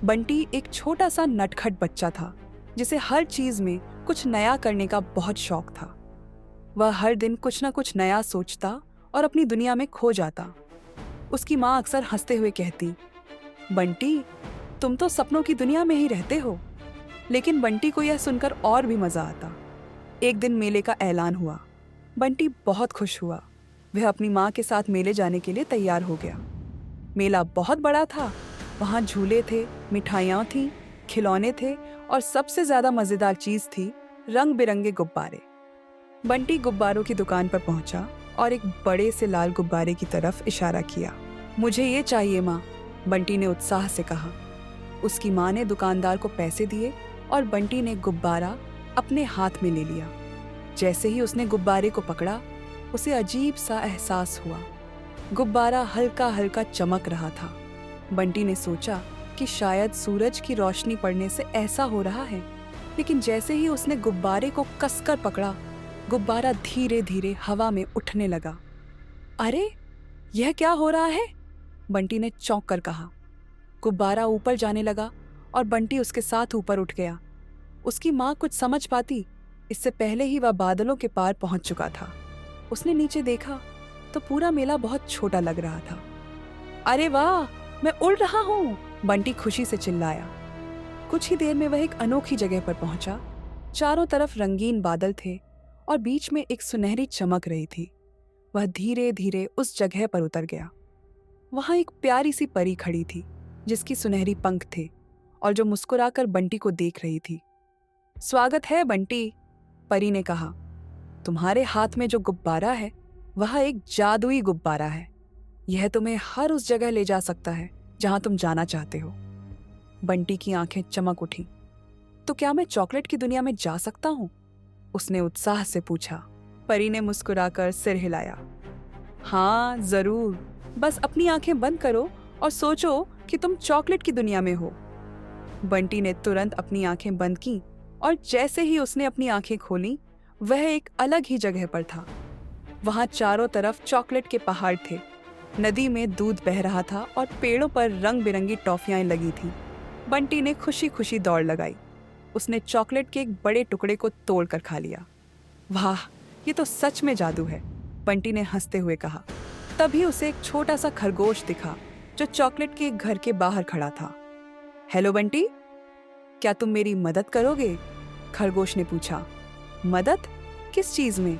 बंटी एक छोटा सा नटखट बच्चा था जिसे हर चीज में कुछ नया करने का बहुत शौक था। वह हर दिन कुछ ना कुछ नया सोचता और अपनी दुनिया में खो जाता। उसकी माँ अक्सर हंसते हुए कहती, बंटी, तुम तो सपनों की दुनिया में ही रहते हो। लेकिन बंटी को यह सुनकर और भी मजा आता। एक दिन मेले का ऐलान हुआ। बंटी बहुत खुश हुआ। वह अपनी माँ के साथ मेले जाने के लिए तैयार हो गया। मेला बहुत बड़ा था। वहाँ झूले थे, मिठाइयाँ थीं, खिलौने थे और सबसे ज्यादा मजेदार चीज थी रंग बिरंगे गुब्बारे। बंटी गुब्बारों की दुकान पर पहुंचा और एक बड़े से लाल गुब्बारे की तरफ इशारा किया। मुझे ये चाहिए माँ, बंटी ने उत्साह से कहा। उसकी माँ ने दुकानदार को पैसे दिए और बंटी ने गुब्बारा अपने हाथ में ले लिया। जैसे ही उसने गुब्बारे को पकड़ा, उसे अजीब सा एहसास हुआ। गुब्बारा हल्का हल्का चमक रहा था। बंटी ने सोचा कि शायद सूरज की रोशनी पड़ने से ऐसा हो रहा है। लेकिन जैसे ही उसने गुब्बारे को कसकर पकड़ा, गुब्बारा धीरे धीरे हवा में उठने लगा। अरे, यह क्या हो रहा है? बंटी ने चौंक कर कहा। गुब्बारा ऊपर जाने लगा और बंटी उसके साथ ऊपर उठ गया। उसकी माँ कुछ समझ पाती इससे पहले ही वह बादलों के पार पहुंच चुका था। उसने नीचे देखा तो पूरा मेला बहुत छोटा लग रहा था। अरे वाह, मैं उड़ रहा हूँ, बंटी खुशी से चिल्लाया। कुछ ही देर में वह एक अनोखी जगह पर पहुंचा। चारों तरफ रंगीन बादल थे और बीच में एक सुनहरी चमक रही थी। वह धीरे धीरे उस जगह पर उतर गया। वहां एक प्यारी सी परी खड़ी थी जिसकी सुनहरी पंख थे और जो मुस्कुराकर बंटी को देख रही थी। स्वागत है बंटी, परी ने कहा। तुम्हारे हाथ में जो गुब्बारा है वह एक जादुई गुब्बारा है। यह तुम्हें हर उस जगह ले जा सकता है जहां तुम जाना चाहते हो। बंटी की आंखें चमक उठी। तो क्या मैं चॉकलेट की दुनिया में जा सकता हूं? उसने उत्साह से पूछा। परी ने मुस्कुराकर सिर हिलाया। हाँ जरूर, बस अपनी आंखें बंद करो और सोचो कि तुम चॉकलेट की दुनिया में हो। बंटी ने तुरंत अपनी आंखें बंद की और जैसे ही उसने अपनी आंखें खोली, वह एक अलग ही जगह पर था। वहां चारों तरफ चॉकलेट के पहाड़ थे। नदी में दूध बह रहा था और पेड़ों पर रंग बिरंगी टॉफियां लगी थीं। बंटी ने खुशी खुशी दौड़ लगाई। उसने चॉकलेट के एक बड़े टुकड़े को तोड़कर खा लिया। वाह, ये तो सच में जादू है, बंटी ने हंसते हुए कहा। तभी उसे एक छोटा सा खरगोश दिखा जो चॉकलेट के घर के बाहर खड़ा था। हेलो बंटी, क्या तुम मेरी मदद करोगे? खरगोश ने पूछा। मदद? किस चीज में?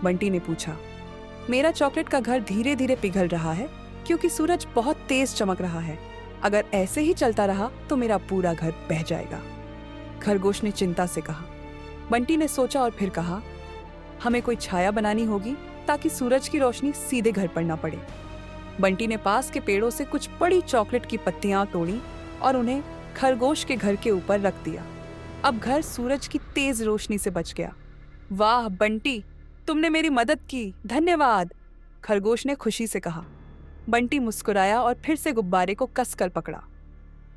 बंटी ने पूछा। मेरा चॉकलेट का घर धीरे धीरे पिघल रहा है क्योंकि सूरज बहुत तेज चमक रहा है। अगर ऐसे ही चलता रहा तो मेरा पूरा घर बह जाएगा, खरगोश ने चिंता से कहा। बंटी ने सोचा और फिर कहा, हमें कोई छाया बनानी होगी ताकि सूरज की रोशनी सीधे घर पर ना पड़े। बंटी ने पास के पेड़ों से कुछ बड़ी चॉकलेट की पत्तियां तोड़ी और उन्हें खरगोश के घर के ऊपर रख दिया। अब घर सूरज की तेज रोशनी से बच गया। वाह बंटी, तुमने मेरी मदद की, धन्यवाद, खरगोश ने खुशी से कहा। बंटी मुस्कुराया और फिर से गुब्बारे को कसकर पकड़ा।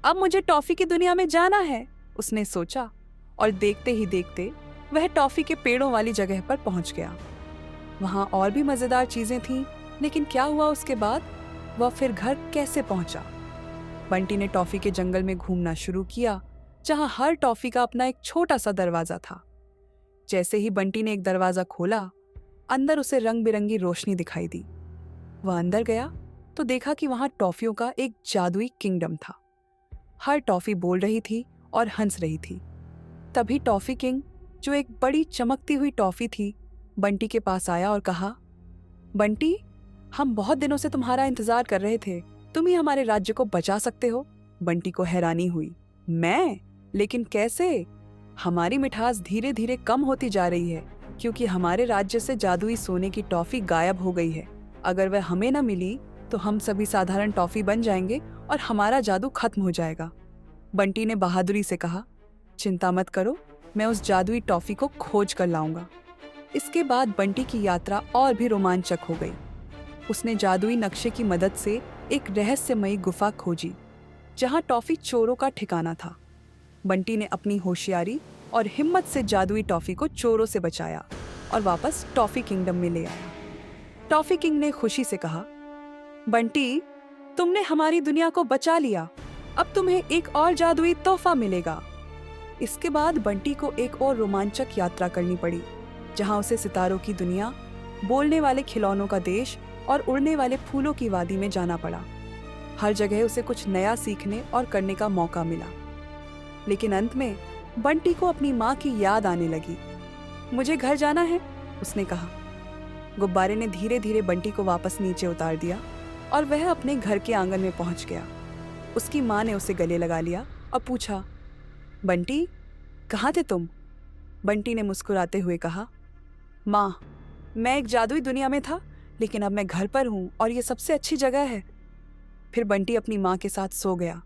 अब मुझे टॉफी की दुनिया में जाना है, उसने सोचा और देखते ही देखते वह टॉफी के पेड़ों वाली जगह पर पहुंच गया। वहां और भी मजेदार चीजें थीं, लेकिन क्या हुआ उसके बाद? वह फिर घर कैसे पहुंचा? बंटी ने टॉफी के जंगल में घूमना शुरू किया, जहां हर टॉफी का अपना एक छोटा सा दरवाजा था। जैसे ही बंटी ने एक दरवाजा खोला, अंदर उसे रंग बिरंगी रोशनी दिखाई दी। वह अंदर गया तो देखा कि वहां टॉफियों का एक जादुई किंगडम था। हर टॉफी बोल रही थी और हंस रही थी। तभी टॉफी किंग, जो एक बड़ी चमकती हुई टॉफी थी, बंटी के पास आया और कहा, बंटी, हम बहुत दिनों से तुम्हारा इंतजार कर रहे थे। तुम ही हमारे राज्य को बचा सकते हो। बंटी को हैरानी हुई। मैं? लेकिन कैसे? हमारी मिठास धीरे धीरे कम होती जा रही है क्योंकि हमारे राज्य से जादुई सोने की टॉफी गायब हो गई है। अगर वह हमें न मिली तो हम सभी साधारण टॉफी बन जाएंगे और हमारा जादू खत्म हो जाएगा। बंटी ने बहादुरी से कहा, चिंता मत करो, मैं उस जादुई टॉफी को खोज कर लाऊंगा। इसके बाद बंटी की यात्रा और भी रोमांचक हो गई। उसने जादुई नक्शे की मदद से एक रहस्यमयी गुफा खोजी जहां टॉफी चोरों का ठिकाना था। बंटी ने अपनी होशियारी और हिम्मत से जादुई टॉफी को चोरों से बचाया और वापस टॉफी किंगडम में ले आया। टॉफी किंग ने खुशी से कहा, बंटी, तुमने हमारी दुनिया को बचा लिया। अब तुम्हें एक और जादुई तोहफा मिलेगा। इसके बाद बंटी को एक और रोमांचक यात्रा करनी पड़ी, जहां उसे सितारों की दुनिया, बोलने वाले खिलौनों का देश और उड़ने वाले फूलों की वादी में जाना पड़ा। हर जगह उसे कुछ नया सीखने और करने का मौका मिला, लेकिन अंत में बंटी को अपनी माँ की याद आने लगी। मुझे घर जाना है, उसने कहा। गुब्बारे ने धीरे धीरे बंटी को वापस नीचे उतार दिया और वह अपने घर के आंगन में पहुंच गया। उसकी माँ ने उसे गले लगा लिया और पूछा, बंटी, कहाँ थे तुम? बंटी ने मुस्कुराते हुए कहा, माँ, मैं एक जादुई दुनिया में था, लेकिन अब मैं घर पर हूँ और ये सबसे अच्छी जगह है। फिर बंटी अपनी माँ के साथ सो गया,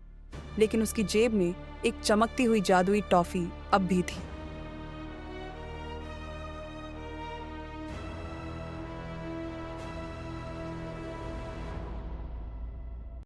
लेकिन उसकी जेब में एक चमकती हुई जादुई टॉफी अब भी थी।